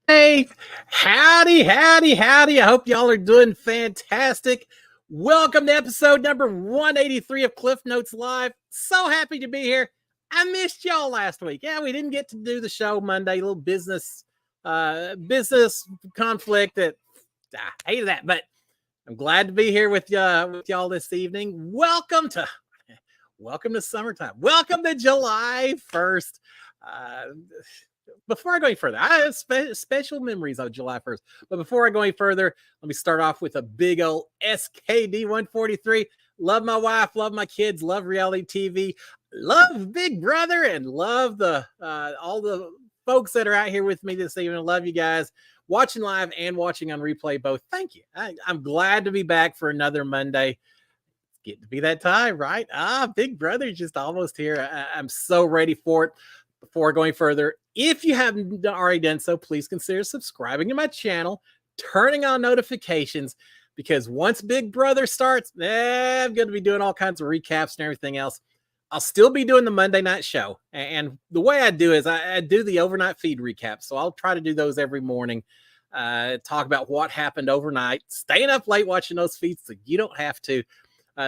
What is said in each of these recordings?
Hey, howdy, howdy, howdy. I hope y'all are doing fantastic. Welcome to episode number 183 of Cliff Notes Live. So happy to be here. I missed y'all last week. Yeah, we didn't get to do the show Monday. A little business conflict that I hated that, but I'm glad to be here with y'all this evening. Welcome to summertime. Welcome to July 1st. Before I go any further, I have special memories of July 1st. But before I go any further, let me start off with a big old SKD 143. Love my wife, love my kids, love reality TV, love Big Brother, and love the all the folks that are out here with me this evening. Love you guys watching live and watching on replay both. Thank you. I'm glad to be back for another Monday. Getting to be that time, right? Big Brother's just almost here. I'm so ready for it. Before going further, if you haven't already done so, please consider subscribing to my channel, turning on notifications, because once Big Brother starts, I'm going to be doing all kinds of recaps and everything else. I'll still be doing the Monday night show. And the way I do is I do the overnight feed recap. So I'll try to do those every morning, talk about what happened overnight, staying up late watching those feeds so you don't have to.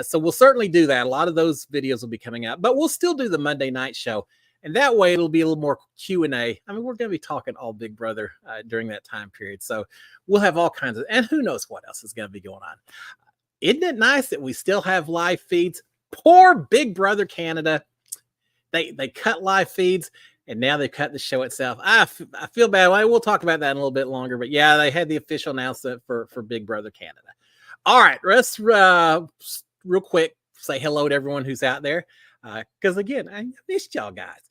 So we'll certainly do that. A lot of those videos will be coming out, but we'll still do the Monday night show. And that way it'll be a little more Q&A. I mean, we're going to be talking all Big Brother during that time period. So we'll have all kinds of, and who knows what else is going to be going on. Isn't it nice that we still have live feeds? Poor Big Brother Canada. They cut live feeds, and now they've cut the show itself. I feel bad. We'll talk about that in a little bit longer. But yeah, they had the official announcement for Big Brother Canada. All right, let's real quick say hello to everyone who's out there. Because again, I missed y'all guys.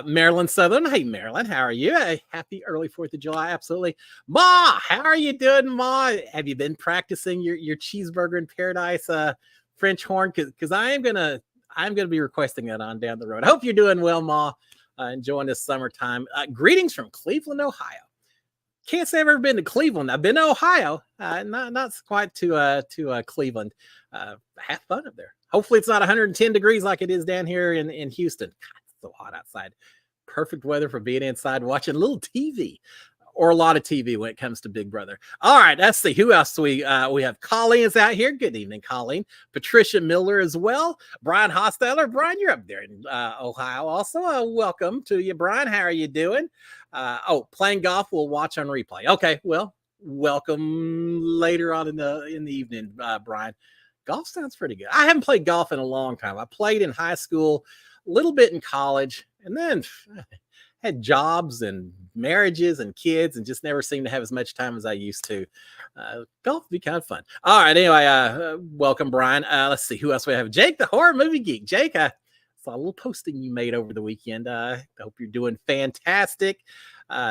Marilyn Southern. Hey, Marilyn, how are you? Happy early 4th of July. Absolutely. Ma, how are you doing, Ma? Have you been practicing your cheeseburger in paradise French horn? Because I'm gonna be requesting that on down the road. I hope you're doing well, Ma. Enjoying this summertime. Greetings from Cleveland, Ohio. Can't say I've ever been to Cleveland. I've been to Ohio, not quite to Cleveland. Have fun up there. Hopefully it's not 110 degrees like it is down here in Houston. God, it's so hot outside. Perfect weather for being inside watching a little TV, or a lot of TV when it comes to Big Brother. All right, let's see who else we have. Colleen's out here. Good evening, Colleen. Patricia Miller as well. Brian Hosteller. Brian, you're up there in Ohio also. Welcome to you, Brian. How are you doing? Playing golf. We'll watch on replay. Okay, well, welcome later on in the evening, Brian. Golf sounds pretty good. I haven't played golf in a long time. I played in high school, a little bit in college, and then had jobs and marriages and kids, and just never seemed to have as much time as I used to. Golf would be kind of fun. All right, anyway, welcome, Brian. Let's see who else we have. Jake, the horror movie geek. Jake, I saw a little posting you made over the weekend. I hope you're doing fantastic.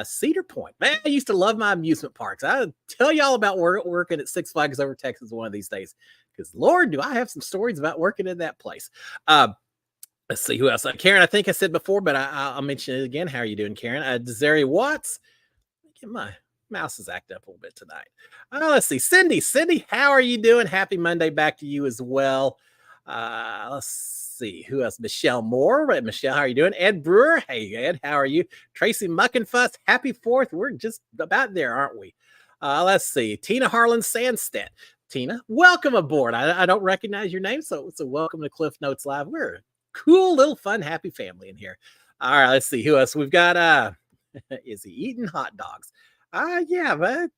Cedar Point, man, I used to love my amusement parks. I'll tell y'all about working at Six Flags Over Texas one of these days, because Lord, do I have some stories about working in that place. Let's see who else. Karen, I think I said before, but I'll mention it again. How are you doing, Karen? Desiree Watts. Get my mouse is acting up a little bit tonight. Let's see. Cindy, how are you doing? Happy Monday back to you as well. Let's see who else. Michelle Moore. Right, Michelle, how are you doing? Ed Brewer. Hey, Ed, how are you? Tracy Muckenfuss. Happy 4th. We're just about there, aren't we? Let's see. Tina Harlan Sandstedt. Tina, welcome aboard. I don't recognize your name, so welcome to Cliff Notes Live. We're a cool little fun happy family in here. All right, let's see who else we've got. Is he eating hot dogs? Yeah, but I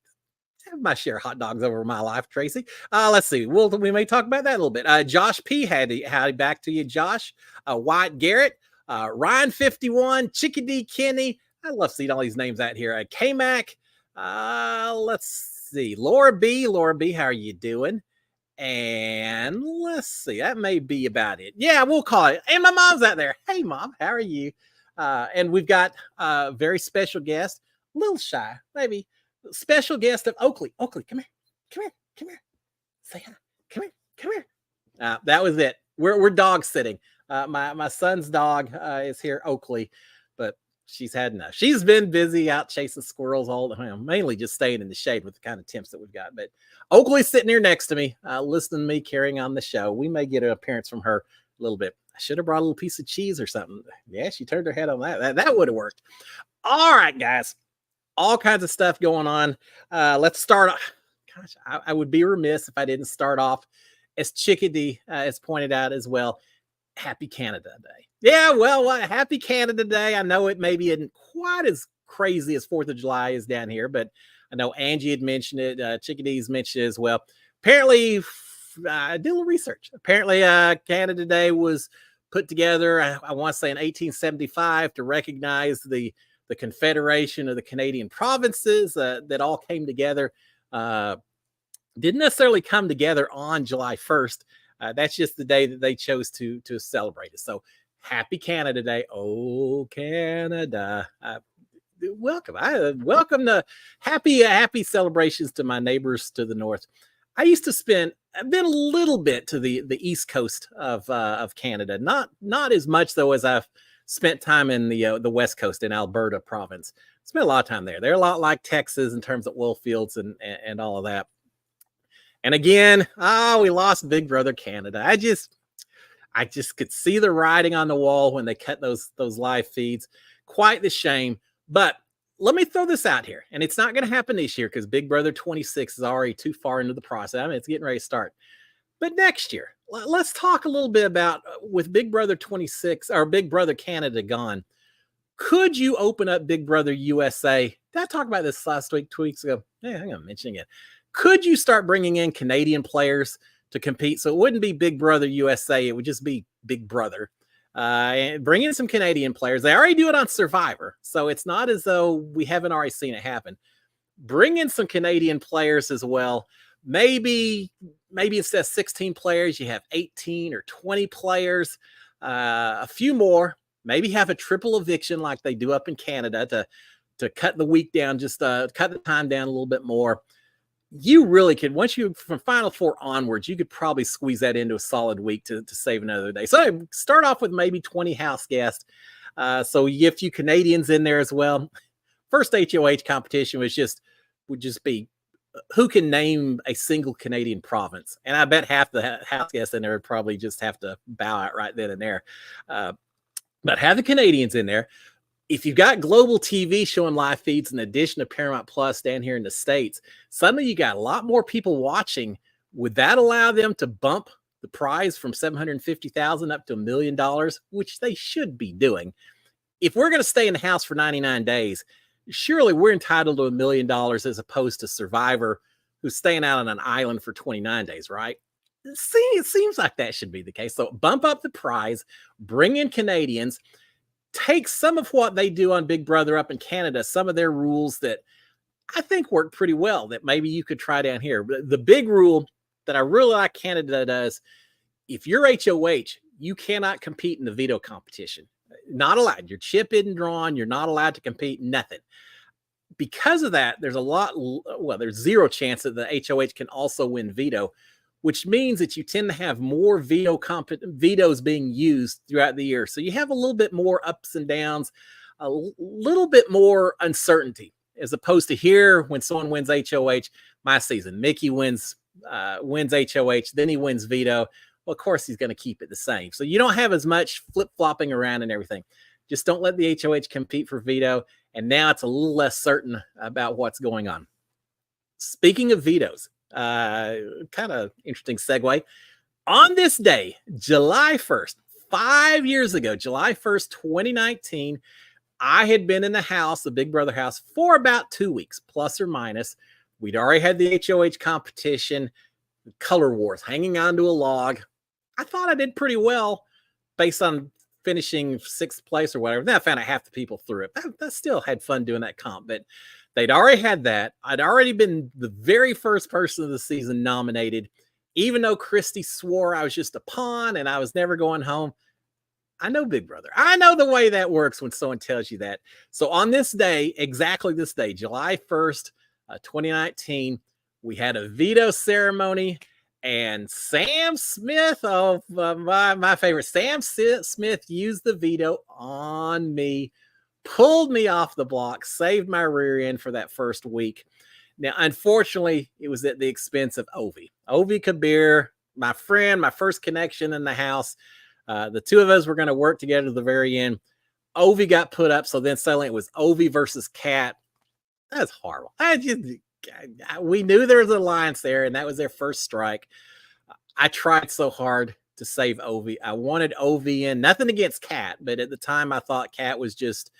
have my share of hot dogs over my life, Tracy. Let's see. We may talk about that a little bit. Josh P. Howdy back to you, Josh. Wyatt Garrett, Ryan 51, Chickadee Kenny. I love seeing all these names out here. K-Mac. Let's see. Laura B, how are you doing? And let's see. That may be about it. Yeah, we'll call it. And my mom's out there. Hey, Mom, how are you? And we've got a very special guest, a little shy, maybe. Special guest of Oakley. Oakley, come here. Say hi. Come here. That was it. We're dog sitting. My son's dog is here, Oakley, but she's had enough. She's been busy out chasing squirrels all the time, mainly just staying in the shade with the kind of temps that we've got. But Oakley's sitting here next to me, listening to me carrying on the show. We may get an appearance from her a little bit. I should have brought a little piece of cheese or something. Yeah, she turned her head on that. That would have worked. All right, guys. All kinds of stuff going on. Let's start. Gosh, I would be remiss if I didn't start off as Chickadee has pointed out as well. Happy Canada Day. Yeah, well, happy Canada Day. I know it maybe isn't quite as crazy as 4th of July is down here, but I know Angie had mentioned it. Chickadee's mentioned it as well. Apparently, I did a little research. Apparently, Canada Day was put together, I want to say in 1875 to recognize the Confederation of the Canadian provinces that all came together. Didn't necessarily come together on July 1st. That's just the day that they chose to celebrate it. So happy Canada Day. Oh, Canada. Welcome. Welcome to happy celebrations to my neighbors to the north. I used to I've been a little bit to the east coast of Canada. Not as much though as I've spent time in the west coast in Alberta province. Spent a lot of time there. They're a lot like Texas in terms of oil fields and all of that. And again, we lost Big Brother Canada. I just could see the writing on the wall when they cut those live feeds. Quite the shame. But let me throw this out here. And it's not going to happen this year because Big Brother 26 is already too far into the process. I mean, it's getting ready to start. But next year, let's talk a little bit about with Big Brother 26 or Big Brother Canada gone. Could you open up Big Brother USA? Did I talk about this last week, 2 weeks ago? Yeah, I'm mentioning it. Could you start bringing in Canadian players to compete? So it wouldn't be Big Brother USA. It would just be Big Brother. And bring in some Canadian players. They already do it on Survivor. So it's not as though we haven't already seen it happen. Bring in some Canadian players as well. Maybe instead of 16 players, you have 18 or 20 players, a few more. Maybe have a triple eviction like they do up in Canada to cut the week down, just cut the time down a little bit more. You really could, once you from Final Four onwards, you could probably squeeze that into a solid week to save another day. So start off with maybe 20 house guests. So you get a few Canadians in there as well. First HOH competition would just be who can name a single Canadian province. And I bet half the house guests in there would probably just have to bow out right then and there. But have the Canadians in there. If you've got global TV showing live feeds in addition to Paramount Plus down here in the States, suddenly you got a lot more people watching. Would that allow them to bump the prize from $750,000 up to $1 million, which they should be doing? If we're going to stay in the house for 99 days, surely we're entitled to $1 million as opposed to Survivor, who's staying out on an island for 29 days, right? It seems like that should be the case. So bump up the prize, bring in Canadians, take some of what they do on Big Brother up in Canada, some of their rules that I think work pretty well that maybe you could try down here. The big rule that I really like Canada does, if you're HOH, you cannot compete in the veto competition. Not allowed. Your chip isn't drawn. You're not allowed to compete, nothing. Because of that, there's zero chance that the HOH can also win veto, which means that you tend to have more vetoes being used throughout the year. So you have a little bit more ups and downs, a little bit more uncertainty, as opposed to here when someone wins HOH, my season, Mickey wins HOH, then he wins veto. Well, of course, he's going to keep it the same. So you don't have as much flip-flopping around and everything. Just don't let the HOH compete for veto. And now it's a little less certain about what's going on. Speaking of vetoes, kind of interesting segue. On this day, July 1st, 5 years ago, July 1st, 2019, I had been in the house, the Big Brother house, for about 2 weeks, plus or minus. We'd already had the HOH competition, color wars, hanging onto a log. I thought I did pretty well based on finishing 6th place or whatever. Then I found out half the people threw it. I still had fun doing that comp, but they'd already had that. I'd already been the very first person of the season nominated, even though Christy swore I was just a pawn and I was never going home. I know Big Brother. I know the way that works when someone tells you that. So on this day, exactly this day, July 1st, 2019, we had a veto ceremony, and Sam Smith, my favorite, Sam Smith used the veto on me, pulled me off the block, saved my rear end for that first week. Now, unfortunately, it was at the expense of Ovi Kabir, my friend, my first connection in the house. The two of us were going to work together to the very end. Ovi got put up, so then suddenly it was Ovi versus Kat. That's horrible. We knew there was an alliance there, and that was their first strike. I tried so hard to save Ovi. I wanted Ovi in. Nothing against Kat, but at the time I thought Kat was just,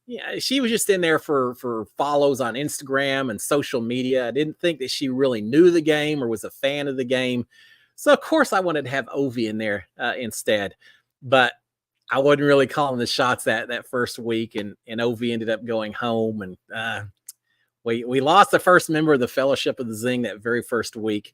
yeah, she was just in there for follows on Instagram and social media. I didn't think that she really knew the game or was a fan of the game. So of course I wanted to have Ovi in there instead, but I wasn't really calling the shots that first week, and Ovi ended up going home, and we lost the first member of the Fellowship of the Zing that very first week.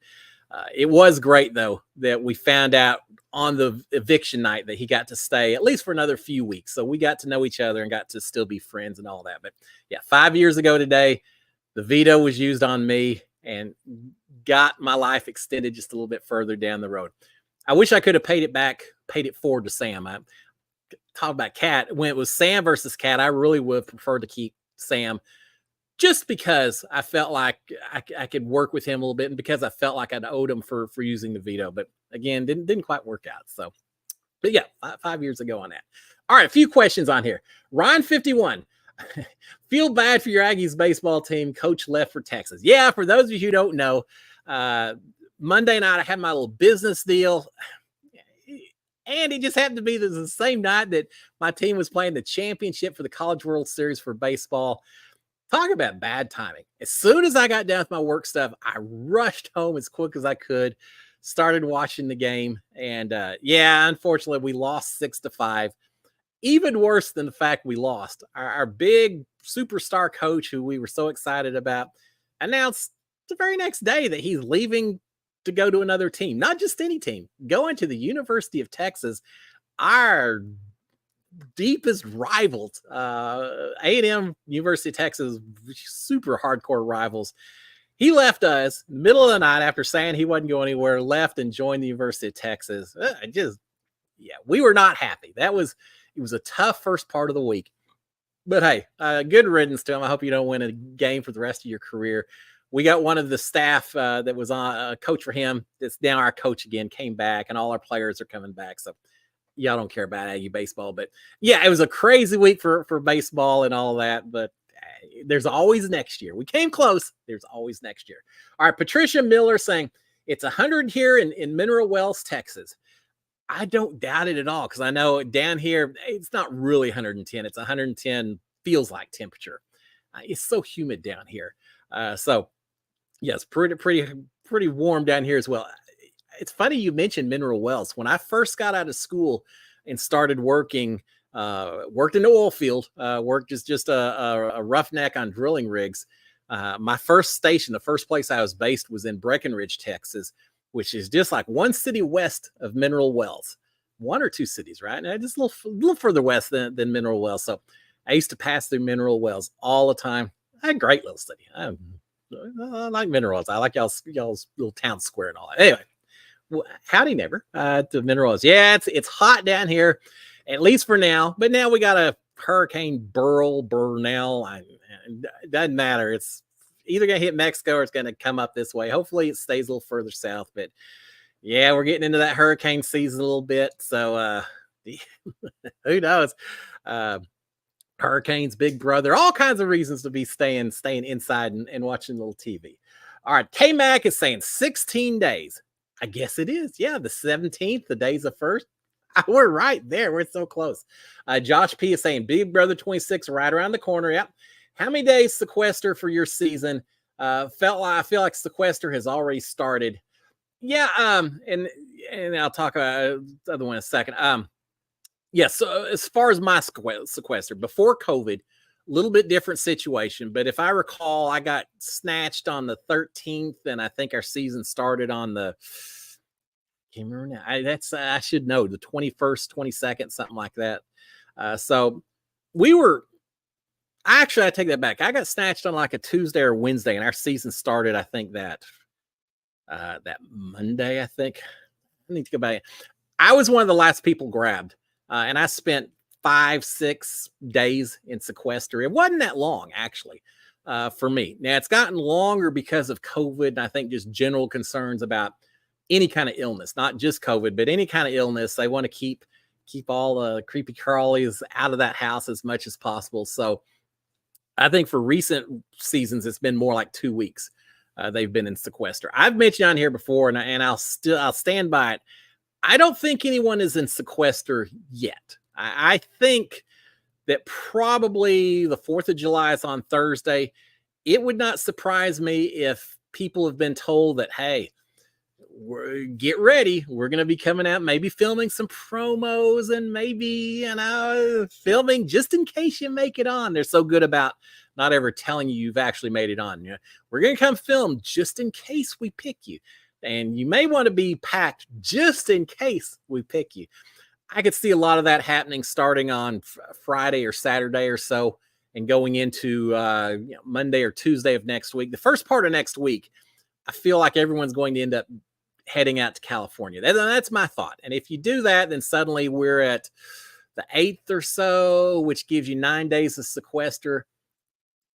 It was great, though, that we found out on the eviction night that he got to stay at least for another few weeks. So we got to know each other and got to still be friends and all that. But yeah, 5 years ago today, the veto was used on me and got my life extended just a little bit further down the road. I wish I could have paid it forward to Sam. I talked about Kat. When it was Sam versus Kat, I really would have preferred to keep Sam, just because I felt like I could work with him a little bit, and because I felt like I'd owed him for using the veto. But again, didn't quite work out. So, but yeah, 5 years ago on that. All right, a few questions on here. Ryan 51. Feel bad for your Aggies baseball team. Coach left for Texas. Yeah, for those of you who don't know, Monday night I had my little business deal, and it just happened to be the same night that my team was playing the championship for the College World Series for baseball. Talk about bad timing. As soon as I got done with my work stuff, I rushed home as quick as I could, started watching the game. And yeah, unfortunately, we lost 6-5. Even worse than the fact we lost, our big superstar coach, who we were so excited about, announced the very next day that he's leaving to go to another team. Not just any team, going to the University of Texas, our deepest rivals. A&M, University of Texas, super hardcore rivals. He left us middle of the night after saying he wasn't going anywhere, left and joined the University of Texas. We were not happy. It was a tough first part of the week. But hey, good riddance to him. I hope you don't win a game for the rest of your career. We got one of the staff that was on a coach for him. It's now our coach again, came back, and all our players are coming back. So y'all don't care about Aggie baseball, but yeah, it was a crazy week for baseball and all that, but there's always next year. We came close. There's always next year. All right. Patricia Miller saying it's 100 here in Mineral Wells, Texas. I don't doubt it at all, because I know down here, it's not really 110. It's 110 feels like temperature. It's so humid down here. So yes, pretty warm down here as well. It's funny you mentioned Mineral Wells. When I first got out of school and started working, worked in the oil field, worked as just a roughneck on drilling rigs. My first station, the first place I was based, was in Breckenridge, Texas, which is just like one city west of Mineral Wells. One or two cities, right? Now, just a little further west than Mineral Wells. So I used to pass through Mineral Wells all the time. A great little city. I like Mineral Wells. I like y'all's little town square and all that. Anyway. Howdy, never to Minerals. Yeah, it's hot down here, at least for now. But now we got a Hurricane Burnell. It doesn't matter. It's either gonna hit Mexico or it's gonna come up this way. Hopefully, it stays a little further south. But yeah, we're getting into that hurricane season a little bit. So who knows? Hurricanes, Big Brother, all kinds of reasons to be staying inside and watching a little TV. All right, K Mac is saying 16 days. I guess it is. Yeah, the 17th, the days of first. We're right there. We're so close. Josh P is saying Big Brother 26 right around the corner. Yep. How many days sequester for your season? I feel like sequester has already started. Yeah. And I'll talk about the other one in a second. Yeah. So as far as my sequester before COVID, a little bit different situation. But if I recall, I got snatched on the 13th, and I think our season started on the, can't remember now. I should know, the 21st, 22nd, something like that. So we were, I take that back. I got snatched on like a Tuesday or Wednesday, and our season started, I think that Monday, I think. I need to go back. I was one of the last people grabbed, and I spent 5-6 days in sequester. It wasn't that long, actually, for me. Now, it's gotten longer because of COVID, and I think just general concerns about any kind of illness, not just COVID, but any kind of illness. They want to keep all the creepy crawlies out of that house as much as possible. So I think for recent seasons, it's been more like 2 weeks. They've been in sequester. I've mentioned on here before, and I'll stand by it. I don't think anyone is in sequester yet. I think that probably the 4th of July is on Thursday. It would not surprise me if people have been told that, hey, get ready. We're going to be coming out, maybe filming some promos and maybe, filming just in case you make it on. They're so good about not ever telling you you've actually made it on. We're going to come film just in case we pick you. And you may want to be packed just in case we pick you. I could see a lot of that happening starting on Friday or Saturday or so and going into Monday or Tuesday of next week. The first part of next week, I feel like everyone's going to end up heading out to California. That's my thought. And if you do that, then suddenly we're at the 8th or so, which gives you 9 days of sequester.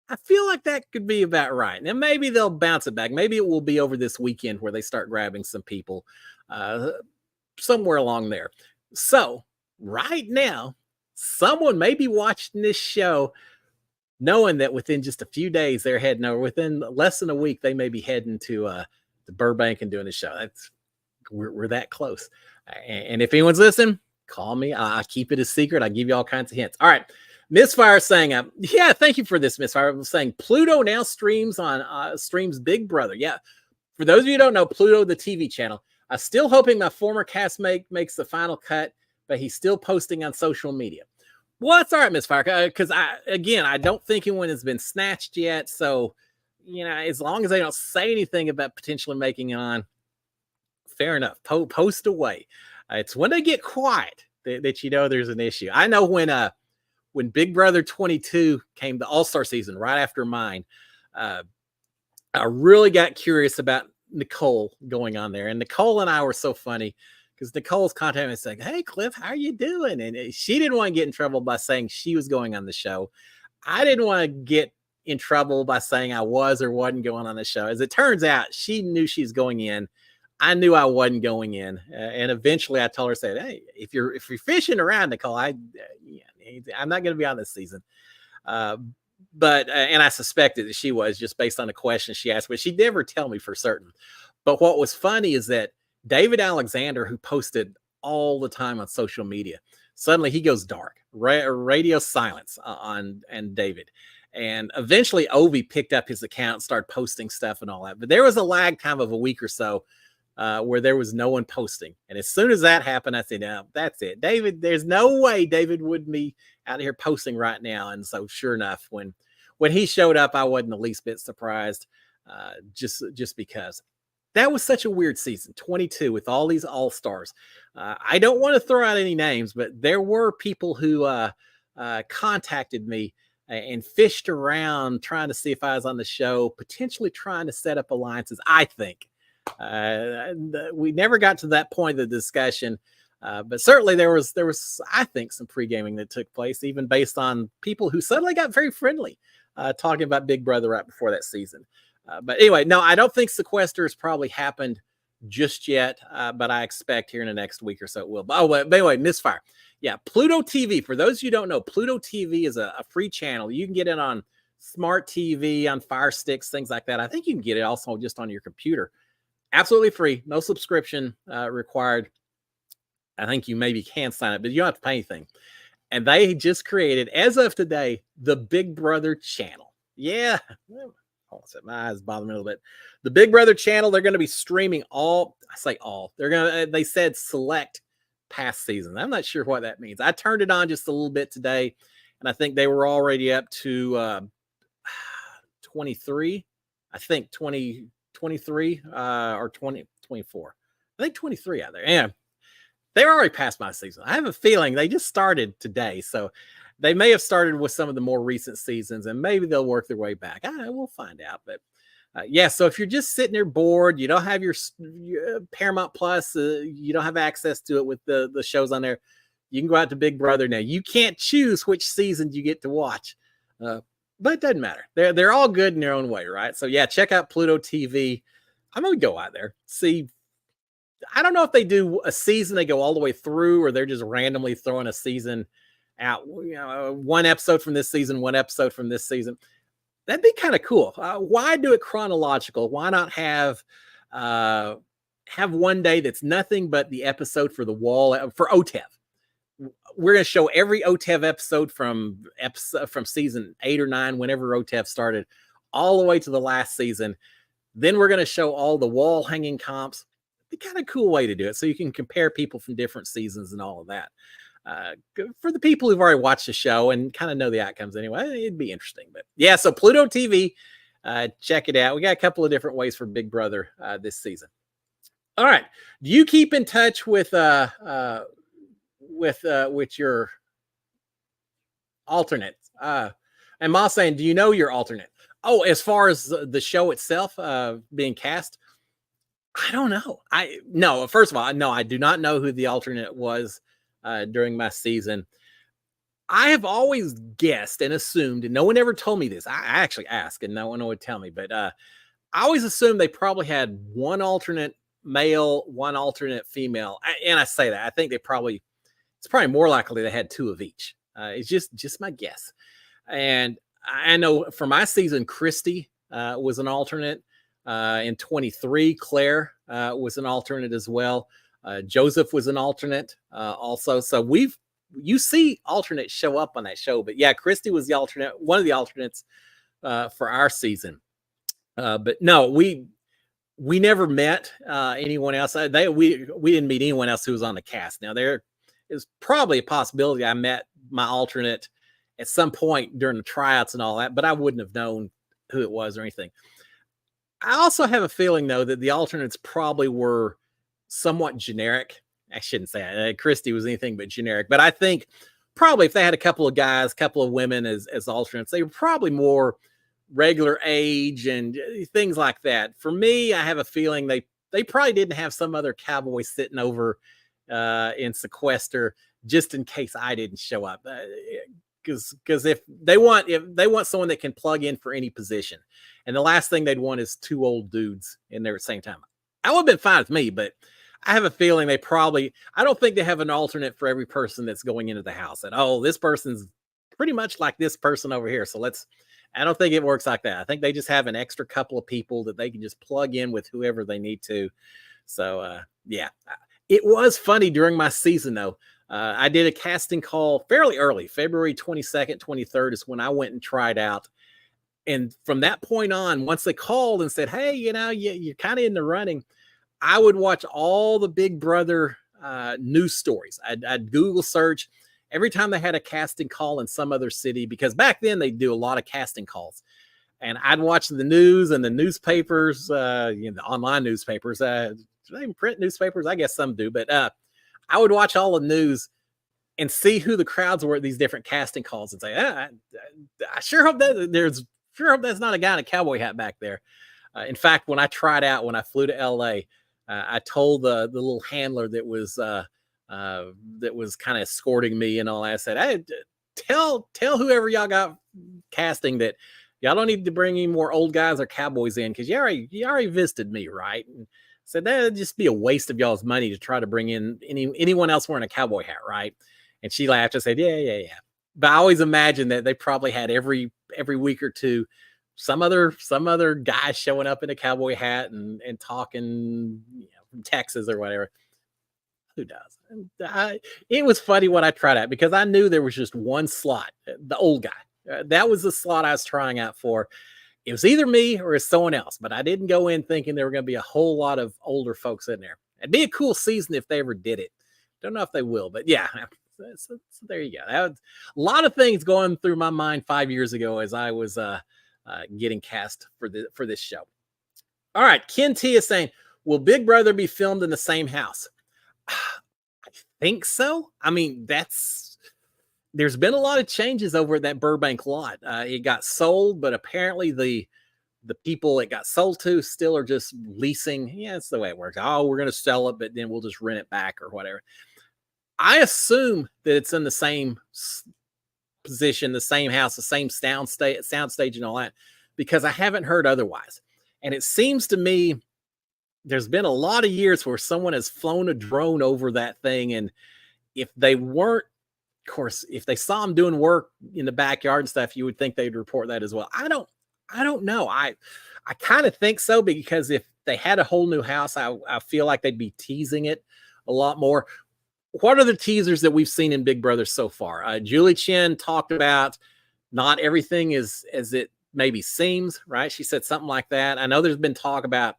I feel like that could be about right. Now, maybe they'll bounce it back. Maybe it will be over this weekend where they start grabbing some people somewhere along there. So right now, someone may be watching this show knowing that within just a few days they're heading over. Within less than a week, they may be heading to Burbank and doing the show. We're that close. And if anyone's listening, call me. I'll keep it a secret. I'll give you all kinds of hints. All right. Misfire saying, yeah, thank you for this, Misfire. I'm saying Pluto now streams Big Brother. Yeah. For those of you who don't know, Pluto, the TV channel, I'm still hoping my former castmate makes the final cut, but he's still posting on social media. Well, that's all right, Misfire, because I don't think anyone has been snatched yet. So, as long as they don't say anything about potentially making it on, fair enough. Post away. It's when they get quiet that there's an issue. I know when Big Brother 22 came, the All-Star season, right after mine, I really got curious about Nicole going on there. And Nicole and I were so funny because Nicole's contacting me saying, hey, Cliff, how are you doing? And she didn't want to get in trouble by saying she was going on the show. I didn't want to get in trouble by saying I was or wasn't going on the show. As it turns out, she knew she's going in. I knew I wasn't going in. And eventually I told her, said, hey, if you're fishing around, Nicole, I'm not going to be on this season. But I suspected that she was just based on the questions she asked, but she never tell me for certain. But what was funny is that David Alexander, who posted all the time on social media, suddenly he goes dark, radio silence on David. And eventually Ovi picked up his account and started posting stuff and all that. But there was a lag time of a week or so where there was no one posting. And as soon as that happened, I said, no, that's it. David, there's no way David would be out here posting right now. And so sure enough, when he showed up, I wasn't the least bit surprised, just because. That was such a weird season, 22, with all these all-stars. I don't want to throw out any names, but there were people who contacted me and fished around trying to see if I was on the show, potentially trying to set up alliances, I think. We never got to that point of the discussion, but certainly there was, I think, some pre-gaming that took place, even based on people who suddenly got very friendly talking about Big Brother right before that season. But anyway, no, I don't think sequester has probably happened just yet, but I expect here in the next week or so it will. But anyway, Misfire. Yeah, Pluto TV. For those of you who don't know, Pluto TV is a free channel. You can get it on smart TV, on Fire Sticks, things like that. I think you can get it also just on your computer. Absolutely free. No subscription required. I think you maybe can sign up, but you don't have to pay anything. And they just created, as of today, the Big Brother channel. Yeah. My eyes bother me a little bit. The Big Brother channel, they're going to be streaming they said select past seasons. I'm not sure what that means. I turned it on just a little bit today, and I think they were already up to 23. I think 23 or 24. I think 23 out there. Yeah. They're already past my season. I have a feeling they just started today. So they may have started with some of the more recent seasons, and maybe they'll work their way back. We'll find out. But yeah, so if you're just sitting there bored, you don't have your Paramount Plus, you don't have access to it with the shows on there, you can go out to Big Brother now. You can't choose which season you get to watch, but it doesn't matter. They're all good in their own way, right? So yeah, check out Pluto TV. I'm going to go out there, see. I don't know if they do a season, they go all the way through, or they're just randomly throwing a season out, one episode from this season, one episode from this season. That'd be kind of cool. Why do it chronological? Why not uh, have one day that's nothing but the episode for the wall for OTEV? We're going to show every OTEV episode from season 8 or 9, whenever OTEV started, all the way to the last season. Then we're going to show all the wall hanging comps. It'd be kind of cool way to do it, so you can compare people from different seasons and all of that. For the people who've already watched the show and kind of know the outcomes anyway, it'd be interesting. But yeah, so Pluto TV, check it out. We got a couple of different ways for Big Brother this season. All right, do you keep in touch with your alternate? And Ma's saying, do you know your alternate? Oh, as far as the show itself being cast, I don't know. No. First of all, no, I do not know who the alternate was during my season. I have always guessed and assumed, and no one ever told me this. I actually asked, and no one would tell me. But I always assumed they probably had one alternate male, one alternate female. And I say that I think it's probably more likely they had 2 of each. It's just my guess. And I know for my season, Christy was an alternate. In 23, Claire was an alternate as well. Joseph was an alternate also. So you see alternates show up on that show. But yeah, Christy was the alternate, one of the alternates for our season. But no, we never met anyone else. We didn't meet anyone else who was on the cast. Now there is probably a possibility I met my alternate at some point during the tryouts and all that, but I wouldn't have known who it was or anything. I also have a feeling, though, that the alternates probably were somewhat generic. I shouldn't say that. Christy was anything but generic, but I think probably if they had a couple of guys, a couple of women as alternates, they were probably more regular age and things like that. For me, I have a feeling they probably didn't have some other cowboy sitting over in sequester just in case I didn't show up. Because if they want someone that can plug in for any position, and the last thing they'd want is 2 old dudes in there at the same time. I would have been fine with me, but I have a feeling I don't think they have an alternate for every person that's going into the house. And this person's pretty much like this person over here. So I don't think it works like that. I think they just have an extra couple of people that they can just plug in with whoever they need to. So yeah, it was funny during my season though. I did a casting call fairly early, February 22nd, 23rd is when I went and tried out. And from that point on, once they called and said, hey, you're kind of in the running, I would watch all the Big Brother news stories. I'd Google search every time they had a casting call in some other city, because back then they do a lot of casting calls. And I'd watch the news and the newspapers, the online newspapers. Do they even print newspapers? I guess some do, but I would watch all the news and see who the crowds were at these different casting calls and say, I sure hope that's not a guy in a cowboy hat back there. In fact, when I tried out, when I flew to LA, I told the little handler that was kind of escorting me and all that, I said, hey, tell whoever y'all got casting that y'all don't need to bring any more old guys or cowboys in, because you already visited me, right? And said that'd just be a waste of y'all's money to try to bring in anyone else wearing a cowboy hat, right? And she laughed and said, yeah. But I always imagine that they probably had every week or two some other guy showing up in a cowboy hat and talking, from Texas or whatever. Who does? It was funny when I tried out, because I knew there was just one slot, the old guy. That was the slot I was trying out for. It was either me or it's someone else, but I didn't go in thinking there were going to be a whole lot of older folks in there. It'd be a cool season if they ever did it. Don't know if they will, but yeah. So there you go. That was a lot of things going through my mind 5 years ago as I was getting cast for this show. All right, Ken T is saying, will Big Brother be filmed in the same house? I think so. I mean, there's been a lot of changes over at that Burbank lot. It got sold, but apparently the people it got sold to still are just leasing. Yeah, that's the way it works. Oh, we're going to sell it, but then we'll just rent it back or whatever. I assume that it's in the same position, the same house, the same sound stage and all that, because I haven't heard otherwise. And it seems to me there's been a lot of years where someone has flown a drone over that thing. And if they weren't, of course, if they saw them doing work in the backyard and stuff, you would think they'd report that as well. I don't I don't know. I kind of think so because if they had a whole new house, I feel like they'd be teasing it a lot more. What are the teasers that we've seen in Big Brother so far? Julie Chen talked about not everything is as it maybe seems, right? She said something like that. I know there's been talk about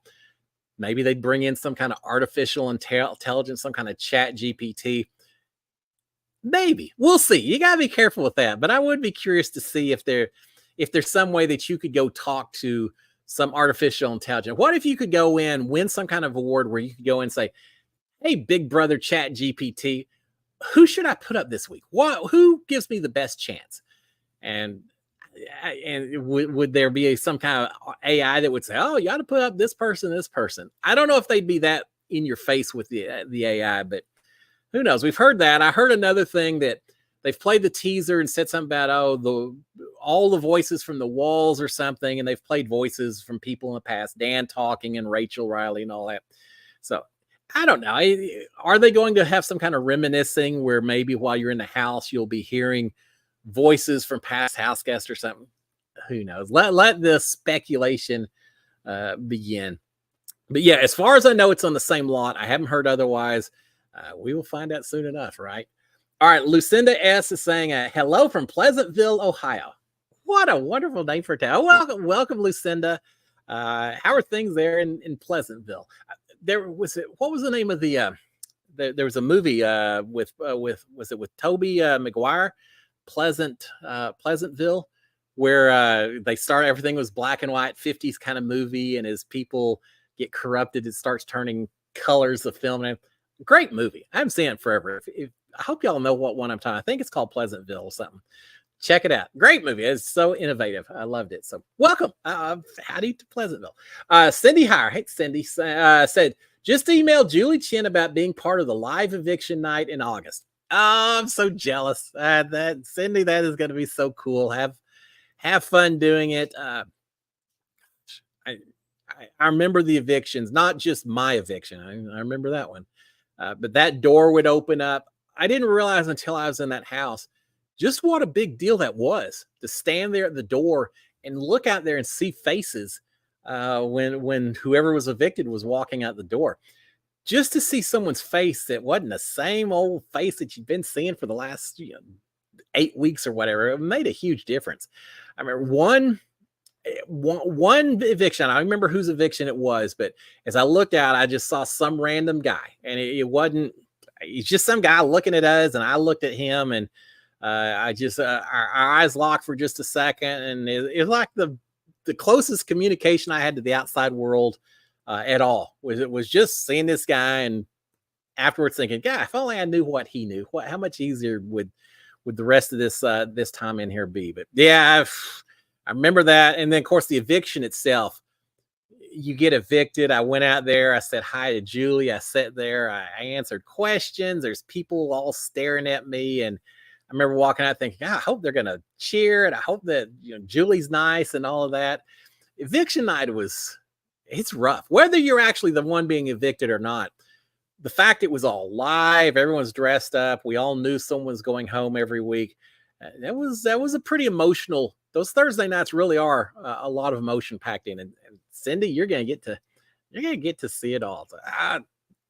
maybe they'd bring in some kind of artificial intelligence, some kind of chat GPT. Maybe we'll see. You gotta be careful with that. But I would be curious to see if there's some way that you could go talk to some artificial intelligence. What if you could go in, win some kind of award where you could go and say, "Hey, Big Brother Chat GPT, who should I put up this week? What who gives me the best chance?" And would there be some kind of AI that would say, "Oh, you got to put up this person, this person"? I don't know if they'd be that in your face with the AI, but who knows? We've heard that. I heard another thing that they've played the teaser and said something about all the voices from the walls or something, and they've played voices from people in the past, Dan talking and Rachel Riley and all that. So I don't know. Are they going to have some kind of reminiscing where maybe while you're in the house you'll be hearing voices from past house guests or something? Who knows? Let the speculation begin. But yeah, as far as I know, it's on the same lot. I haven't heard otherwise. We will find out soon enough, right? All right, Lucinda S is saying, hello from Pleasantville, Ohio. What a wonderful name for a town. Welcome, Lucinda. How are things there in Pleasantville? What was the name of there was a movie was it with Toby Maguire, Pleasantville, where they start everything was black and white 50s kind of movie, and as people get corrupted, it starts turning colors of film. And great movie. I haven't seen it forever. I hope y'all know what one I'm talking. I think it's called Pleasantville or something. Check it out. Great movie. It's so innovative. I loved it. So welcome. Howdy to Pleasantville. Cindy Hire. Hey, Cindy said, just emailed Julie Chen about being part of the live eviction night in August. Oh, I'm so jealous. That Cindy, that is going to be so cool. Have fun doing it. I remember the evictions, not just my eviction. I remember that one. But that door would open up. I didn't realize until I was in that house just what a big deal that was to stand there at the door and look out there and see faces when whoever was evicted was walking out the door. Just to see someone's face that wasn't the same old face that you've been seeing for the last 8 weeks or whatever, it made a huge difference. I remember one eviction. I don't remember whose eviction it was, but as I looked out, I just saw some random guy, and it wasn't. He's just some guy looking at us, and I looked at him, and I just our eyes locked for just a second, and it was like the closest communication I had to the outside world at all. It was just seeing this guy, and afterwards thinking, God, if only I knew what he knew, how much easier would the rest of this time in here be? But yeah, I remember that. And then, of course, the eviction itself, you get evicted. I went out there. I said hi to Julie. I sat there. I answered questions. There's people all staring at me. And I remember walking out thinking, I hope they're going to cheer. And I hope that Julie's nice and all of that. Eviction night it's rough. Whether you're actually the one being evicted or not, the fact it was all live, everyone's dressed up. We all knew someone was going home every week. That was a pretty emotional. Those Thursday nights really are a lot of emotion packed in, and Cindy, you're gonna get to see it all. So,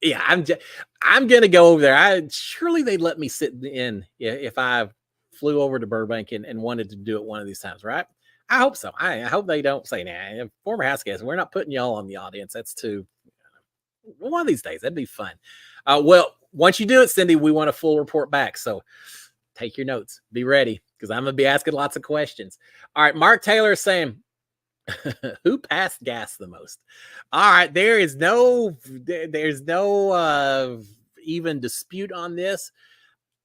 yeah, I'm gonna go over there. Surely they'd let me sit in if I flew over to Burbank and wanted to do it one of these times, right? I hope so. I hope they don't say, nah, former house guests, we're not putting y'all on the audience. That's too. One of these days, that'd be fun. Well, once you do it, Cindy, we want a full report back. So take your notes. Be ready, because I'm going to be asking lots of questions. All right, Mark Taylor is saying, who passed gas the most? All right, there's no even dispute on this.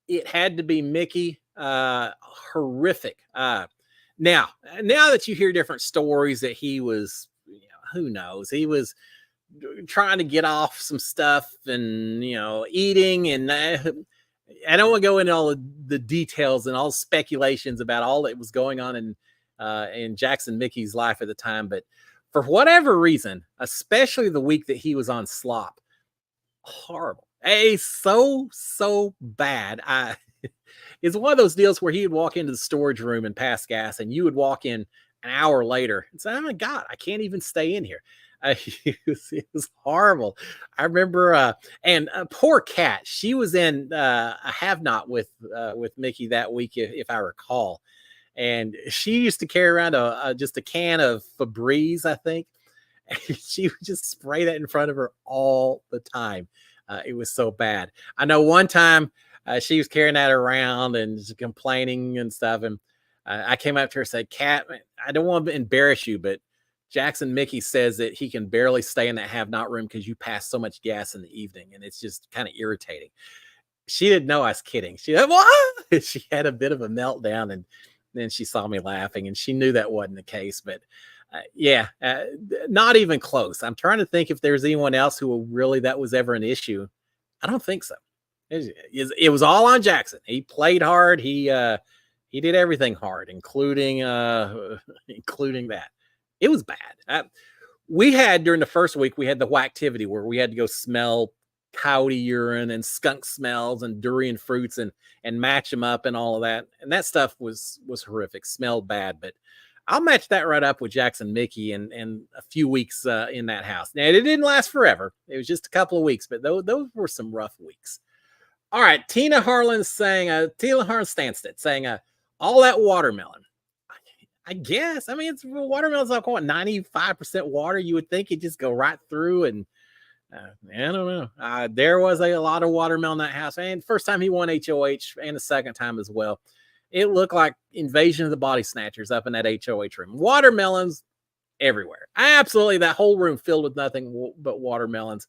It had to be Mickey. Horrific. Now that you hear different stories that he was, who knows, he was trying to get off some stuff and eating, and I don't want to go into all the details and all speculations about all that was going on in Jackson Mickey's life at the time, but for whatever reason, especially the week that he was on slop, horrible. So bad. It's one of those deals where he would walk into the storage room and pass gas, and you would walk in an hour later and said, "Oh my God, I can't even stay in here." It was horrible. I remember, and poor Cat, she was in a have not with Mickey that week, if I recall, and she used to carry around just a can of Febreze, I think. And she would just spray that in front of her all the time. It was so bad. I know one time she was carrying that around and just complaining and stuff. And I came up to her and said, "Cat, I don't want to embarrass you, but Jackson Mickey says that he can barely stay in that have not room because you pass so much gas in the evening. And it's just kind of irritating." She didn't know I was kidding. She said, "What?" She had a bit of a meltdown, and then she saw me laughing and she knew that wasn't the case. But yeah, not even close. I'm trying to think if there's anyone else who really that was ever an issue. I don't think so. It was all on Jackson. He played hard. He did everything hard, including including that. It was bad. We had during the first week we had the activity where we had to go smell coyote urine and skunk smells and durian fruits and match them up and all of that. And that stuff was horrific. Smelled bad, but I'll match that right up with Jackson Mickey and a few weeks in that house. Now, it didn't last forever. It was just a couple of weeks, but those were some rough weeks. All right. Tina Harlan Stansted saying, all that watermelon. I guess. I mean, watermelon's like what, 95% water. You would think it'd just go right through. And I don't know. There was a lot of watermelon in that house. And first time he won HOH and the second time as well. It looked like Invasion of the Body Snatchers up in that HOH room. Watermelons everywhere. Absolutely, that whole room filled with nothing but watermelons.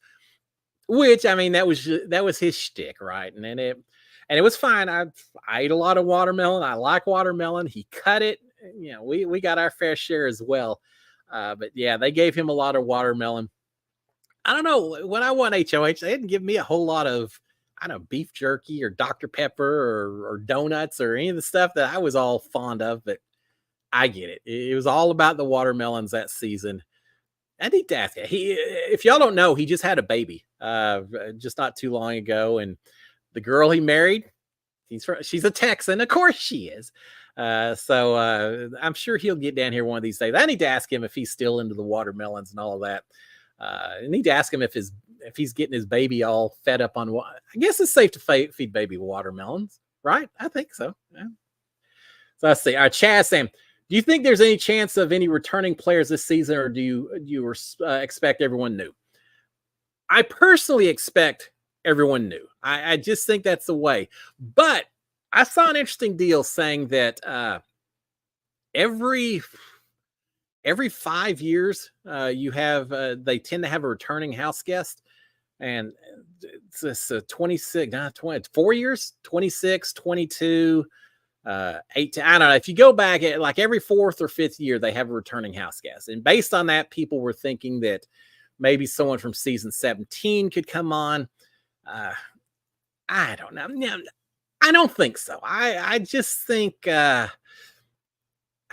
Which, I mean, that was his shtick, right? And it was fine. I ate a lot of watermelon. I like watermelon. He cut it. You know, we got our fair share as well. But yeah, they gave him a lot of watermelon. I don't know. When I won HOH, they didn't give me a whole lot of, I don't know, beef jerky or Dr. Pepper or donuts or any of the stuff that I was all fond of, but I get it. It was all about the watermelons that season. I need to ask you, if y'all don't know, he just had a baby just not too long ago. And the girl he married, she's a Texan. Of course she is. So I'm sure he'll get down here one of these days. I need to ask him if he's still into the watermelons and all of that. I need to ask him if he's getting his baby all fed up on what. I guess it's safe to feed baby watermelons, right? I think so. Yeah. So let's see. Chaz saying, do you think there's any chance of any returning players this season, or do you expect everyone new? I personally expect everyone new. I just think that's the way. But I saw an interesting deal saying that every 5 years they tend to have a returning house guest, and it's 26, 4 years, 26, 22, 18. I don't know. If you go back at like every fourth or fifth year, they have a returning house guest. And based on that, people were thinking that maybe someone from season 17 could come on. I don't know. I don't think so. I just think I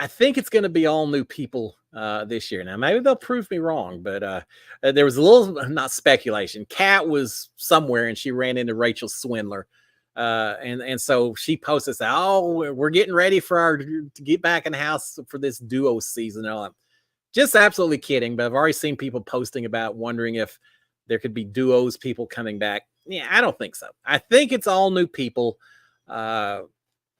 think it's going to be all new people this year. Now, maybe they'll prove me wrong, but there was a little, not speculation. Kat was somewhere and she ran into Rachel Swindler. And so she posted, "Oh, we're getting ready to get back in the house for this duo season." And all that. Just absolutely kidding. But I've already seen people posting about wondering if there could be duos, people coming back. Yeah, I don't think so. I think it's all new people.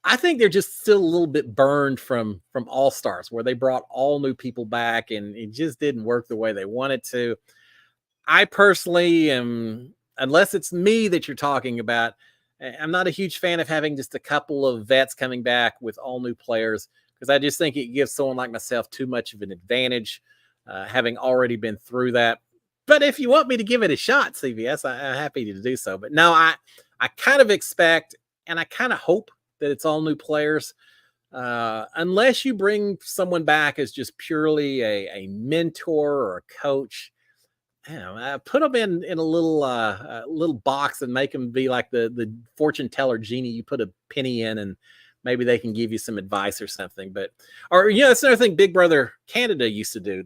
I think they're just still a little bit burned from All Stars, where they brought all new people back and it just didn't work the way they wanted to. I personally am, unless it's me that you're talking about, I'm not a huge fan of having just a couple of vets coming back with all new players, because I just think it gives someone like myself too much of an advantage, having already been through that. But if you want me to give it a shot, CVS, I'm happy to do so. But no, I kind of expect and I kind of hope that it's all new players, unless you bring someone back as just purely a mentor or a coach. Put them in a little box and make them be like the fortune teller genie. You put a penny in and maybe they can give you some advice or something. But, that's another thing Big Brother Canada used to do.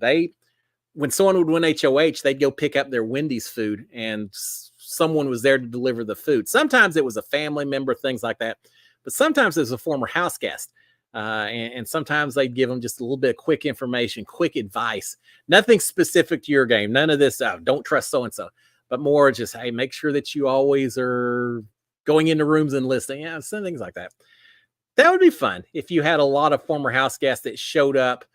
When someone would win HOH, they'd go pick up their Wendy's food and someone was there to deliver the food. Sometimes it was a family member, things like that. But sometimes it was a former house guest. And sometimes they'd give them just a little bit of quick information, quick advice, nothing specific to your game. None of this, don't trust so-and-so, but more just, hey, make sure that you always are going into rooms and listening. Yeah, some things like that. That would be fun if you had a lot of former house guests that showed up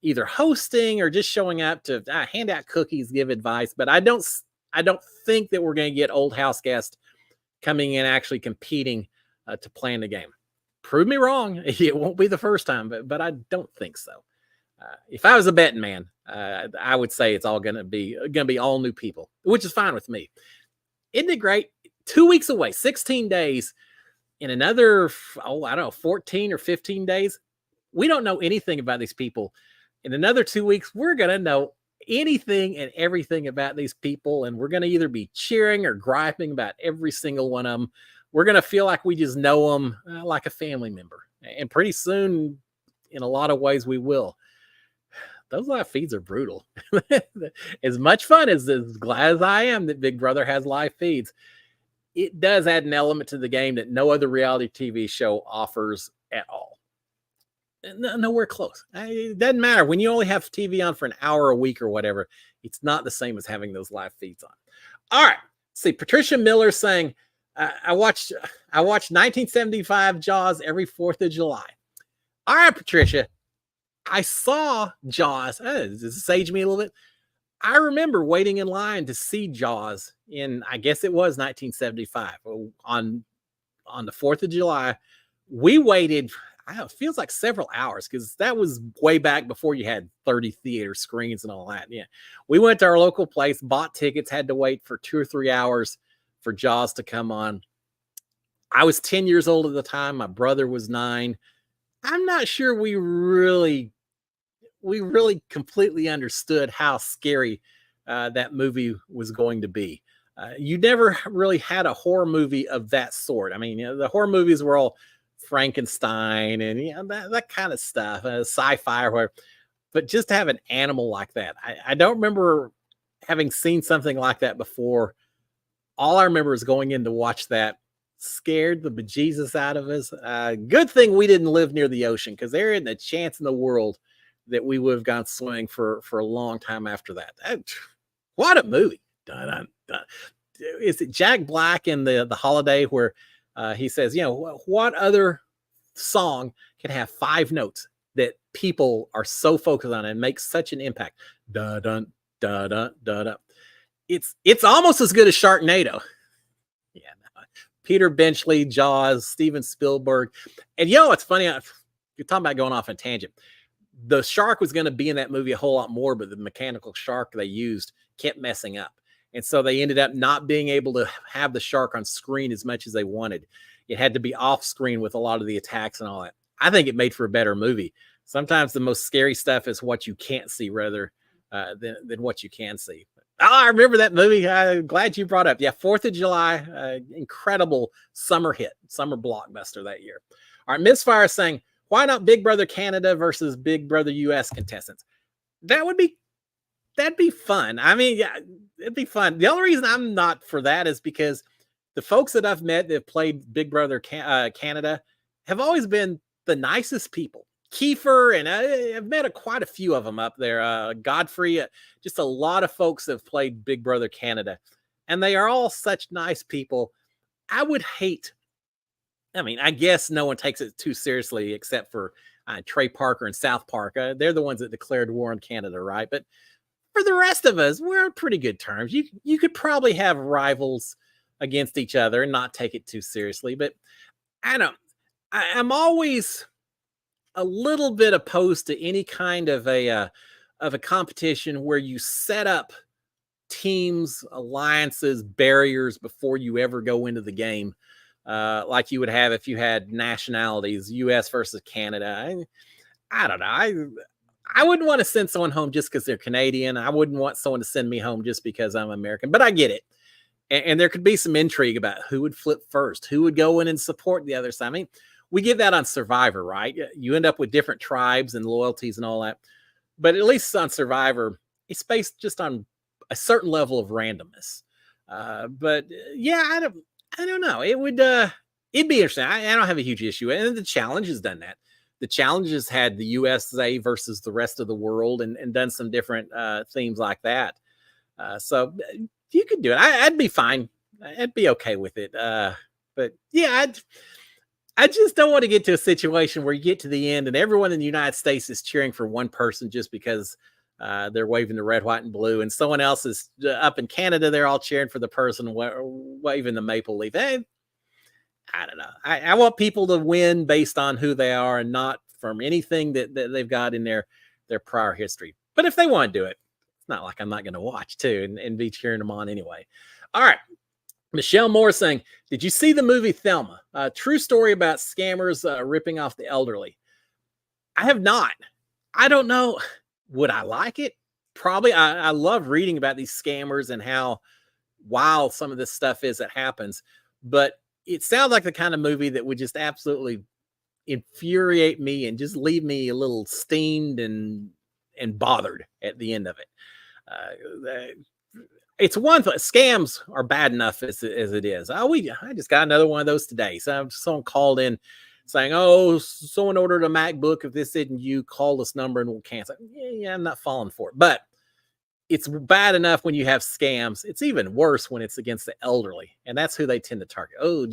either hosting or just showing up to hand out cookies, give advice. But I don't think that we're going to get old house guests coming in actually competing to play in the game. Prove me wrong. It won't be the first time, but I don't think so. If I was a betting man, I would say it's all going to be all new people, which is fine with me. Isn't it great? 2 weeks away, 16 days. In another, I don't know, 14 or 15 days, we don't know anything about these people. In another 2 weeks, we're going to know anything and everything about these people, and we're going to either be cheering or griping about every single one of them. We're going to feel like we just know them like a family member. And pretty soon, in a lot of ways, we will. Those live feeds are brutal. As much fun as glad as I am that Big Brother has live feeds, it does add an element to the game that no other reality TV show offers at all. Nowhere close. It doesn't matter. When you only have TV on for an hour a week or whatever, it's not the same as having those live feeds on. All right. See, Patricia Miller saying, I watched 1975 Jaws every 4th of July. All right, Patricia. I saw Jaws. Does this age me a little bit? I remember waiting in line to see Jaws in, I guess it was 1975 on the 4th of July. We waited, I don't know, it feels like several hours because that was way back before you had 30 theater screens and all that. Yeah. We went to our local place, bought tickets, had to wait for 2 or 3 hours for Jaws to come on. I was 10 years old at the time. My brother was 9. I'm not sure we really completely understood how scary that movie was going to be. You never really had a horror movie of that sort. I mean, the horror movies were all Frankenstein and that kind of stuff, sci-fi or whatever. But just to have an animal like that, I don't remember having seen something like that before. All I remember is going in to watch that. Scared the bejesus out of us. Good thing we didn't live near the ocean because there isn't a chance in the world that we would have gone swimming for a long time after that. What a movie. Dun, dun, dun. Is it Jack Black in the Holiday where he says, what other song can have 5 notes that people are so focused on and make such an impact? Da dun da da da da. It's almost as good as Sharknado. Yeah. No. Peter Benchley, Jaws, Steven Spielberg. And it's funny, you're talking about going off on a tangent. The shark was going to be in that movie a whole lot more, but the mechanical shark they used kept messing up. And so they ended up not being able to have the shark on screen as much as they wanted. It had to be off screen with a lot of the attacks and all that. I think it made for a better movie. Sometimes the most scary stuff is what you can't see rather than what you can see. I remember that movie. I'm glad you brought up. Yeah, 4th of July, incredible summer hit, summer blockbuster that year. All right, Misfire saying, why not Big Brother Canada versus Big Brother US contestants? That'd be fun. I mean, yeah, it'd be fun. The only reason I'm not for that is because the folks that I've met that have played Big Brother Canada have always been the nicest people. Kiefer, and I've met quite a few of them up there. Godfrey, just a lot of folks have played Big Brother Canada, and they are all such nice people. I would hate, I mean, I guess no one takes it too seriously except for Trey Parker and South Park. They're the ones that declared war on Canada, right? But for the rest of us, we're on pretty good terms. You could probably have rivals against each other and not take it too seriously. But I don't. I'm always a little bit opposed to any kind of a competition where you set up teams, alliances, barriers before you ever go into the game, like you would have if you had nationalities, U.S. versus Canada. I don't know. I wouldn't want to send someone home just because they're Canadian. I wouldn't want someone to send me home just because I'm American. But I get it. And there could be some intrigue about who would flip first, who would go in and support the other side. I mean, we get that on Survivor, right? You end up with different tribes and loyalties and all that. But at least on Survivor, it's based just on a certain level of randomness. But yeah, I don't know. It'd be interesting. I don't have a huge issue. And the challenge has done that. the challenges had the USA versus the rest of the world, and done some different themes like that. So you could do it. I'd be fine. I'd be okay with it. But yeah, I just don't want to get to a situation where you get to the end and everyone in the United States is cheering for one person just because they're waving the red, white, and blue, and someone else is up in Canada. They're all cheering for the person waving the maple leaf. I don't know. I want people to win based on who they are and not from anything that they've got in their prior history. But if they want to do it, it's not like I'm not going to watch too and be cheering them on anyway. All right. Michelle Moore saying, did you see the movie Thelma? True story about scammers ripping off the elderly. I have not. I don't know. Would I like it? Probably. I love reading about these scammers and how wild some of this stuff is that happens. But it sounds like the kind of movie that would just absolutely infuriate me and just leave me a little steamed and bothered at the end of it. It's one thing. Scams are bad enough as it is. I just got another one of those today. So someone called in saying, "Oh, someone ordered a MacBook. If this isn't you, call this number and we'll cancel." Yeah, I'm not falling for it. But it's bad enough when you have scams. It's even worse when it's against the elderly, and that's who they tend to target. Oh,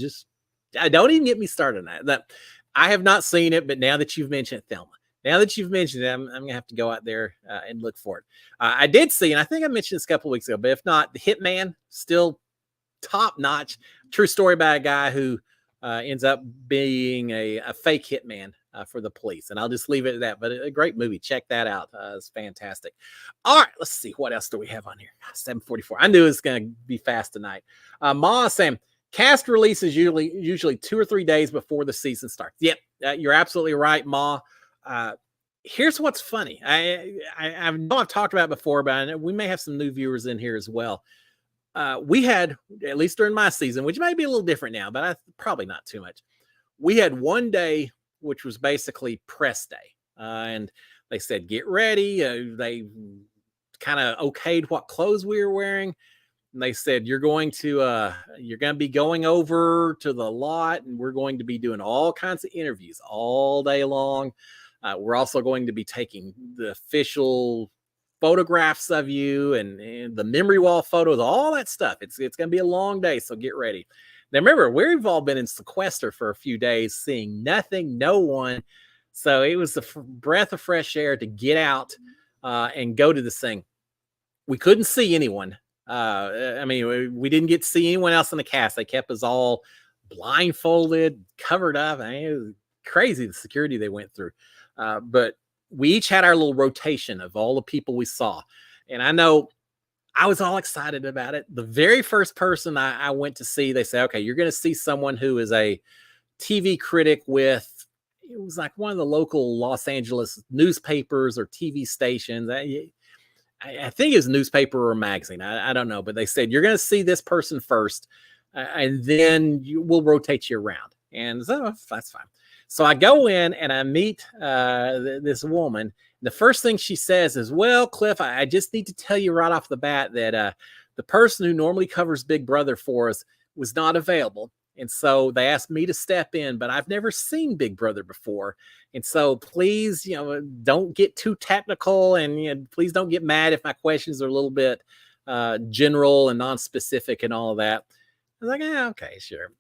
don't even get me started on that. I have not seen it, but now that you've mentioned it, Thelma, now that you've mentioned it, I'm gonna have to go out there and look for it. I did see, and I think I mentioned this a couple of weeks ago, but if not, The Hitman, still top notch. True story about a guy who ends up being a fake hitman for the police. And I'll just leave it at that. But a great movie. Check that out. It's fantastic. All right, let's see. What else do we have on here? 7:44. I knew it was going to be fast tonight. Ma saying, cast releases usually 2 or 3 days before the season starts. Yep, you're absolutely right, Ma. Here's what's funny. I know I've talked about it before, but we may have some new viewers in here as well. We had, at least during my season, which may be a little different now, but probably not too much. We had one day, which was basically press day. And they said, get ready. They kind of okayed what clothes we were wearing. And they said, you're going to be going over to the lot, and we're going to be doing all kinds of interviews all day long. We're also going to be taking the official photographs of you and the memory wall photos, all that stuff. It's going to be a long day, so get ready. Now, remember, we've all been in sequester for a few days, seeing nothing, no one. So it was a breath of fresh air to get out and go to this thing. We couldn't see anyone. I mean, we didn't get to see anyone else in the cast. They kept us all blindfolded, covered up. I mean, it was crazy, the security they went through. But we each had our little rotation of all the people we saw. And I know I was all excited about it. The very first person I went to see, they say, okay, you're going to see someone who is a TV critic with, it was like one of the local Los Angeles newspapers or TV stations. I think it was a newspaper or a magazine. I don't know. But they said, you're going to see this person first, and then we'll rotate you around. And so that's fine. So I go in and I meet this woman. The first thing she says is, well, Cliff, I just need to tell you right off the bat that the person who normally covers Big Brother for us was not available. And so they asked me to step in, but I've never seen Big Brother before. And so please, don't get too technical, and please don't get mad if my questions are a little bit general and non-specific and all of that. I was like, okay, sure.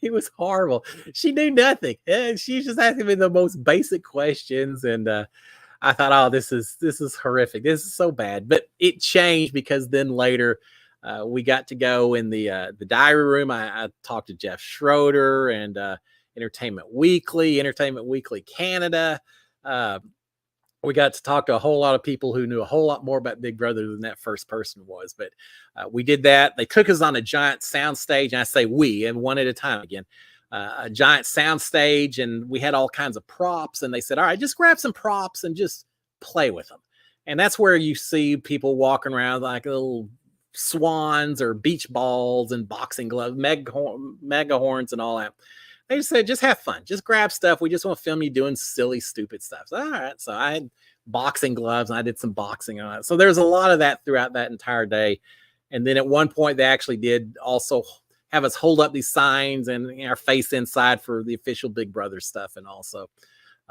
It was horrible. She knew nothing. She's just asking me the most basic questions. And I thought, oh, this is horrific. This is so bad. But it changed because then later we got to go in the diary room. I talked to Jeff Schroeder and Entertainment Weekly Canada. We got to talk to a whole lot of people who knew a whole lot more about Big Brother than that first person was. But we did that. They took us on a giant sound stage. And I say we, and one at a time again. A giant sound stage, and we had all kinds of props. And they said, all right, just grab some props and just play with them. And that's where you see people walking around like little swans or beach balls and boxing gloves, mega horns and all that. They just said, just have fun. Just grab stuff. We just want to film you doing silly, stupid stuff. So, all right. So I had boxing gloves and I did some boxing on it. So there's a lot of that throughout that entire day. And then at one point, they actually did also have us hold up these signs and our face inside for the official Big Brother stuff. And also,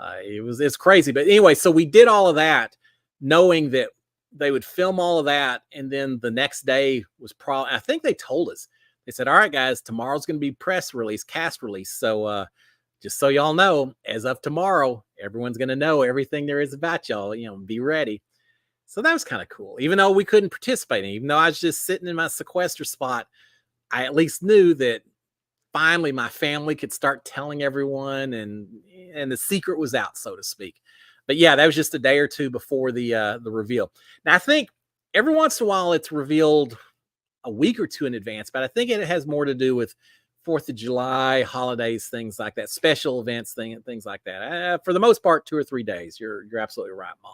It's crazy. But anyway, so we did all of that knowing that they would film all of that. And then the next day was probably, I think they told us, they said, all right, guys, tomorrow's going to be press release, cast release. So just so y'all know, as of tomorrow, everyone's going to know everything there is about y'all, be ready. So that was kind of cool. Even though we couldn't participate, even though I was just sitting in my sequester spot, I at least knew that finally my family could start telling everyone, and the secret was out, so to speak. But yeah, that was just a day or two before the reveal. Now I think every once in a while it's revealed a week or two in advance, but I think it has more to do with 4th of July, holidays, things like that, special events, things like that. For the most part, 2 or 3 days. You're absolutely right, Ma.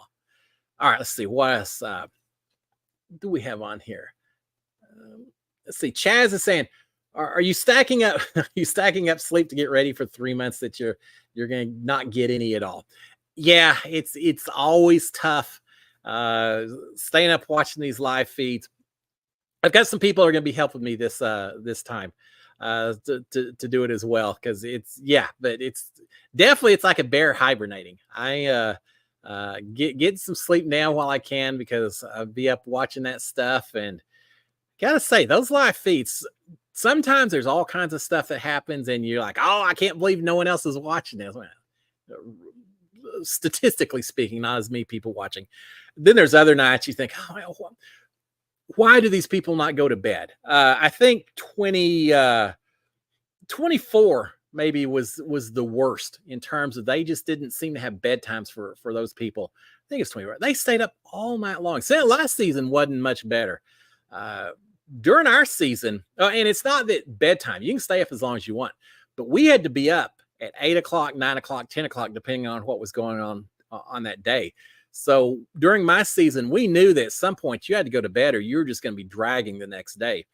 All right, let's see. What else do we have on here? Let's see. Chaz is saying, are you stacking up? Are you stacking up sleep to get ready for 3 months that you're going to not get any at all? Yeah, it's always tough staying up watching these live feeds. I've got some people who are going to be helping me this time to do it as well, because but it's definitely, it's like a bear hibernating. I get some sleep now while I can, because I'll be up watching that stuff. And gotta say, those live feeds, sometimes there's all kinds of stuff that happens and you're like, oh, I can't believe no one else is watching this. Statistically speaking, not as many people watching. Then there's other nights you think, oh, why do these people not go to bed? I think 24 maybe was the worst, in terms of they just didn't seem to have bedtimes for those people. I think it's 24. They stayed up all night long. So last season wasn't much better. During our season, and it's not that bedtime, you can stay up as long as you want, but we had to be up at 8 o'clock, 9 o'clock, 10 o'clock, depending on what was going on that day. So during my season, we knew that at some point you had to go to bed, or you were just going to be dragging the next day.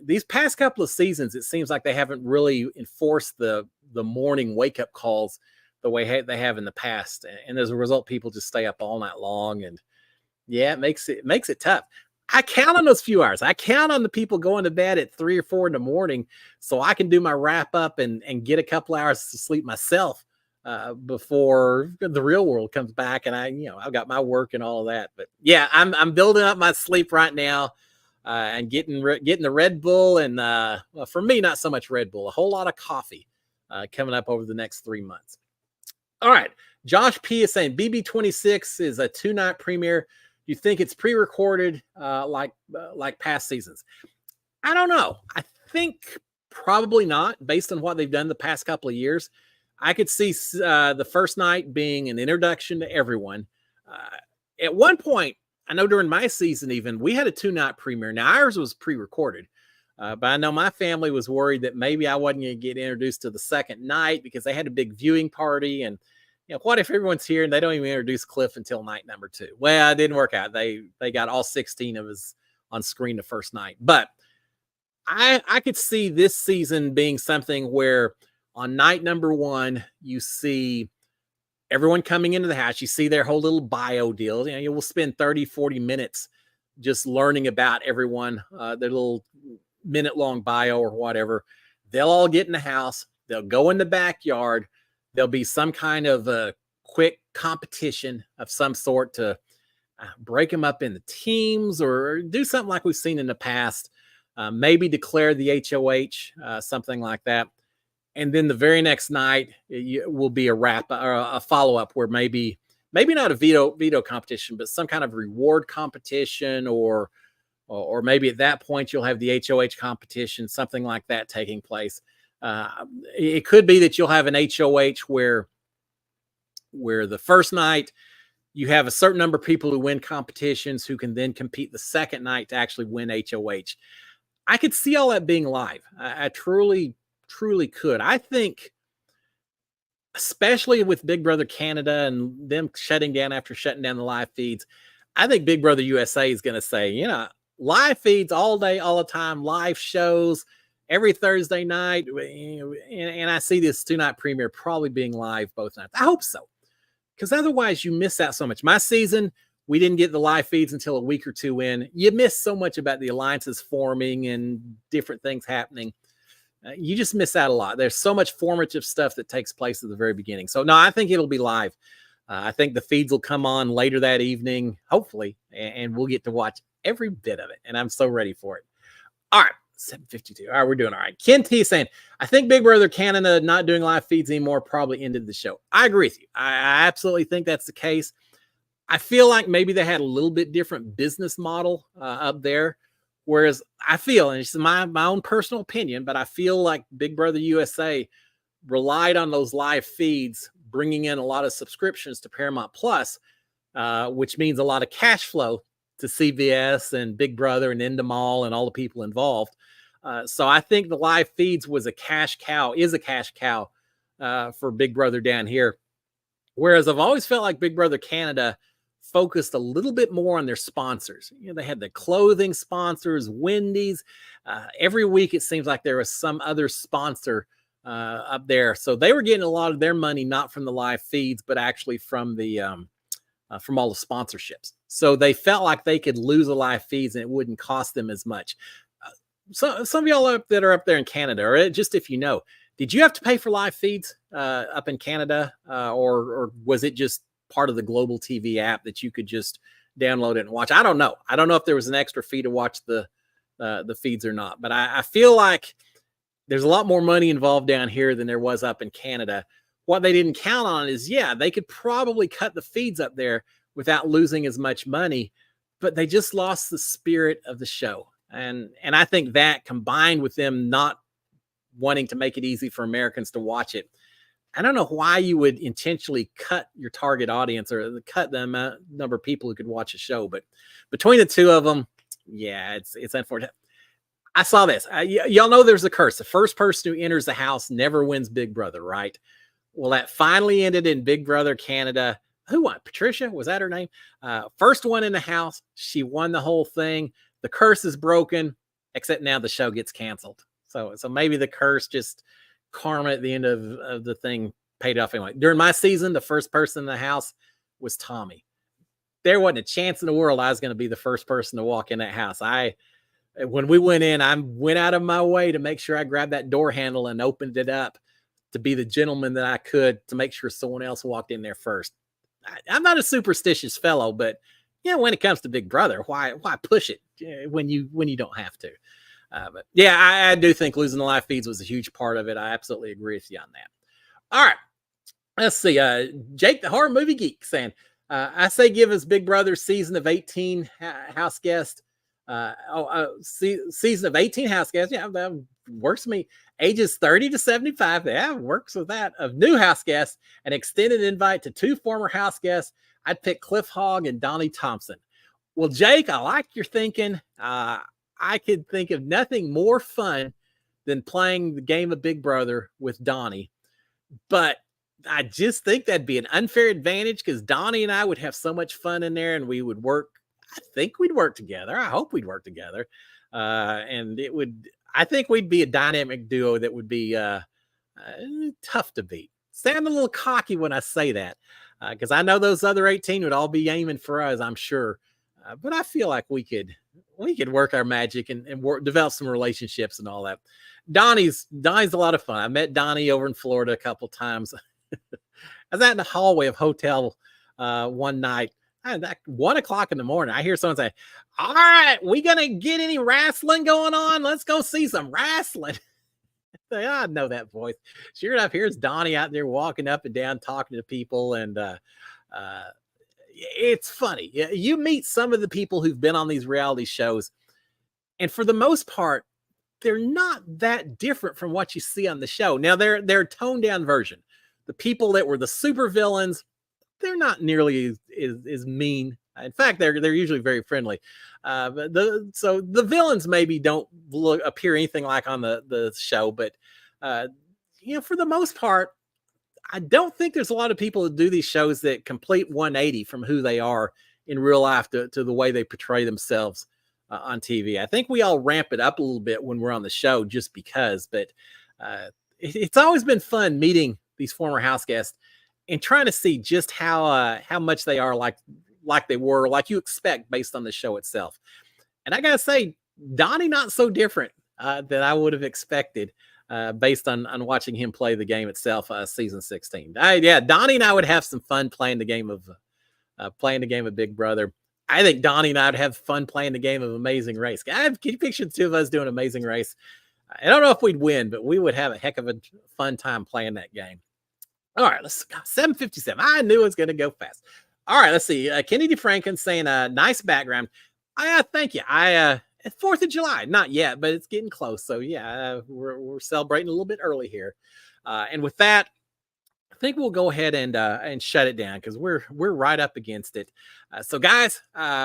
These past couple of seasons, it seems like they haven't really enforced the morning wake-up calls the way they have in the past. And as a result, people just stay up all night long. And yeah, it makes it tough. I count on those few hours. I count on the people going to bed at 3 or 4 in the morning so I can do my wrap up and get a couple hours to sleep myself before the real world comes back. And I've got my work and all of that. But yeah, I'm building up my sleep right now and getting the Red Bull. And well, for me, not so much Red Bull, a whole lot of coffee coming up over the next 3 months. All right. Josh P is saying BB26 is a 2-night premiere. You think it's pre-recorded like past seasons? I don't know. I think probably not, based on what they've done the past couple of years. I could see the first night being an introduction to everyone. At one point, I know during my season even, we had a 2-night premiere. Now, ours was pre-recorded, but I know my family was worried that maybe I wasn't going to get introduced to the second night, because they had a big viewing party. And what if everyone's here and they don't even introduce Cliff until night number 2? Well, it didn't work out. They got all 16 of us on screen the first night. But I could see this season being something where on night number 1, you see everyone coming into the house. You see their whole little bio deal. You will spend 30, 40 minutes just learning about everyone, their little minute-long bio or whatever. They'll all get in the house. They'll go in the backyard. There'll be some kind of a quick competition of some sort to break them up into teams, or do something like we've seen in the past. Maybe declare the HOH, something like that. And then the very next night will be a wrap or a follow-up, where maybe not a veto competition, but some kind of reward competition, or maybe at that point you'll have the HOH competition, something like that taking place. It could be that you'll have an HOH where the first night you have a certain number of people who win competitions who can then compete the second night to actually win HOH. I could see all that being live. I truly could. I think, especially with Big Brother Canada and them shutting down after shutting down the live feeds, I think Big Brother USA is going to say, live feeds all day, all the time, live shows every Thursday night. And I see this 2-night premiere probably being live both nights. I hope so, because otherwise you miss out so much. My season, we didn't get the live feeds until a week or 2 in. You miss so much about the alliances forming and different things happening. you just miss out a lot. There's so much formative stuff that takes place at the very beginning. So no, I think it'll be live. I think the feeds will come on later that evening, hopefully, and we'll get to watch every bit of it. And I'm so ready for it. All right, 7:52. All right, we're doing all right. Ken T saying, I think Big Brother Canada not doing live feeds anymore probably ended the show. I agree with you. I absolutely think that's the case. I feel like maybe they had a little bit different business model up there. Whereas I feel, and it's my own personal opinion, but I feel like Big Brother USA relied on those live feeds, bringing in a lot of subscriptions to Paramount Plus, which means a lot of cash flow to CBS and Big Brother and Endemol and all the people involved. So I think the live feeds was a cash cow, is a cash cow for Big Brother down here. Whereas I've always felt like Big Brother Canada focused a little bit more on their sponsors. You know, they had the clothing sponsors, Wendy's. Every week it seems like there was some other sponsor up there. So they were getting a lot of their money not from the live feeds, but actually from the from all the sponsorships. So they felt like they could lose the live feeds and it wouldn't cost them as much. So some of y'all that are up there in Canada, or just if you know, did you have to pay for live feeds up in Canada, or was it just part of the Global TV app that you could just download it and watch? I don't know. I don't know if there was an extra fee to watch the feeds or not, but I feel like there's a lot more money involved down here than there was up in Canada. What they didn't count on is, yeah, they could probably cut the feeds up there without losing as much money, but they just lost the spirit of the show. And I think that, combined with them not wanting to make it easy for Americans to watch it, I don't know why you would intentionally cut your target audience or cut the number of people who could watch a show. But between the two of them, yeah, it's unfortunate. I saw this. Y'all know there's a curse. The first person who enters the house never wins Big Brother, right? Well, that finally ended in Big Brother Canada. Who won? Patricia? Was that her name? First one in the house. She won the whole thing. The curse is broken, except now the show gets canceled. So maybe the curse, just karma at the end of the thing, paid off anyway. During my season, the first person in the house was Tommy. There wasn't a chance in the world I was going to be the first person to walk in that house. When we went in, I went out of my way to make sure I grabbed that door handle and opened it up to be the gentleman that I could, to make sure someone else walked in there first. I'm not a superstitious fellow, but yeah, when it comes to Big Brother, why push it when you don't have to? But yeah, I do think losing the live feeds was a huge part of it. I absolutely agree with you on that. All right, let's see. Jake, the horror movie geek, saying, I say give us Big Brother season of 18 house guest. Season of 18 house guests. Yeah, that works for me. Ages 30 to 75. Yeah, works with that. Of new house guests, an extended invite to 2 former house guests. I'd pick Cliff Hogg and Donnie Thompson. Well, Jake, I like your thinking. I could think of nothing more fun than playing the game of Big Brother with Donnie. But I just think that'd be an unfair advantage, because Donnie and I would have so much fun in there, and we would work. I think we'd work together. I hope we'd work together. And I think we'd be a dynamic duo that would be tough to beat. Sound a little cocky when I say that, because I know those other 18 would all be aiming for us, I'm sure. But I feel like we could work our magic and develop some relationships and all that. Donnie's a lot of fun. I met Donnie over in Florida a couple times. I was out in the hallway of hotel one night. At 1 o'clock in the morning, I hear someone say, all right, we gonna get any wrestling going on? Let's go see some wrestling. I know that voice. Sure enough, here's Donnie out there walking up and down, talking to people. And it's funny. You meet some of the people who've been on these reality shows, and for the most part, they're not that different from what you see on the show. Now, they're a toned down version. The people that were the super villains, they're not nearly as mean. In fact, they're usually very friendly. So the villains maybe don't appear anything like on the show, but for the most part, I don't think there's a lot of people that do these shows that complete 180 from who they are in real life to the way they portray themselves on TV. I think we all ramp it up a little bit when we're on the show just because, but it's always been fun meeting these former house guests and trying to see just how much they are like they were, like you expect based on the show itself. And I gotta say, Donnie not so different than I would have expected. based on watching him play the game itself, season 16. Yeah, Donnie and I would have some fun playing the game of Big Brother. I think Donnie and I would have fun playing the game of Amazing Race. Can you picture the two of us doing Amazing Race? I don't know if we'd win, but we would have a heck of a fun time playing that game. All right, let's go. 7:57. I knew it was going to go fast. All right, let's see. Kennedy Franklin saying, nice background. Thank you. It's 4th of July. Not yet, but it's getting close. So yeah, we're celebrating a little bit early here. And with that, I think we'll go ahead and shut it down because we're right up against it. So guys,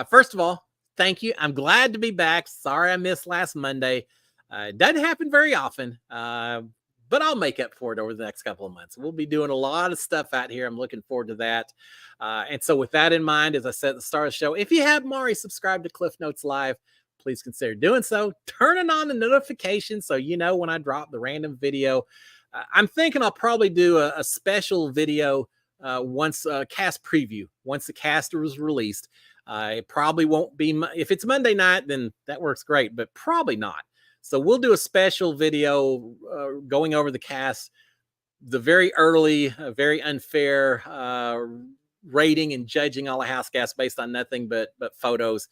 first of all, thank you. I'm glad to be back. Sorry I missed last Monday. It doesn't happen very often, but I'll make up for it over the next couple of months. We'll be doing a lot of stuff out here. I'm looking forward to that. And so with that in mind, as I said at the start of the show, if you haven't already subscribed to Cliff Notes Live, please consider doing so. Turning on the notifications so you know when I drop the random video. I'm thinking I'll probably do a special video once cast preview, once the cast was released. It probably won't be, if it's Monday night, then that works great, but probably not. So we'll do a special video going over the cast, the very early, very unfair rating and judging all the house guests based on nothing but photos.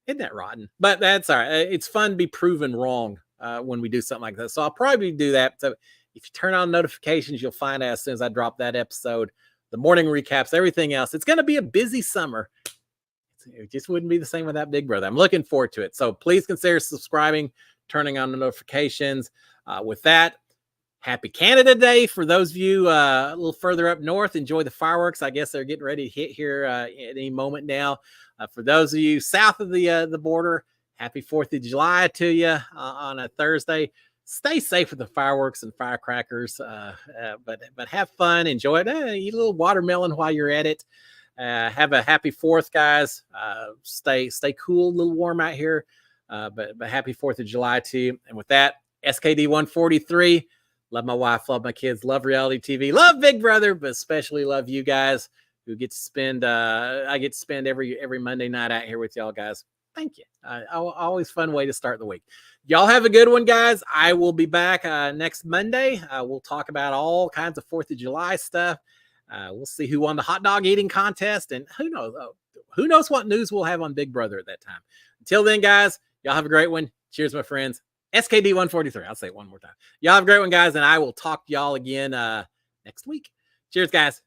Isn't that rotten? But that's all right. It's fun to be proven wrong when we do something like that. So I'll probably do that. So if you turn on notifications, you'll find out as soon as I drop that episode, the morning recaps, everything else. It's going to be a busy summer. It just wouldn't be the same without Big Brother. I'm looking forward to it. So please consider subscribing, turning on the notifications. With that, happy Canada Day for those of you a little further up north. Enjoy the fireworks. I guess they're getting ready to hit here at any moment now. For those of you south of the border, happy 4th of July to you on a Thursday. Stay safe with the fireworks and firecrackers, but have fun, enjoy it. Eat a little watermelon while you're at it. Have a happy 4th, guys. Stay cool, a little warm out here, but happy 4th of July to you. And with that, SKD 143. Love my wife, love my kids, love reality TV, love Big Brother, but especially love you guys who get to spend. I get to spend every Monday night out here with y'all guys. Thank you. Always fun way to start the week. Y'all have a good one, guys. I will be back next Monday. We'll talk about all kinds of 4th of July stuff. We'll see who won the hot dog eating contest, and who knows what news we'll have on Big Brother at that time. Until then, guys, y'all have a great one. Cheers, my friends. SKD 143. I'll say it one more time. Y'all have a great one, guys, and I will talk to y'all again next week. Cheers, guys.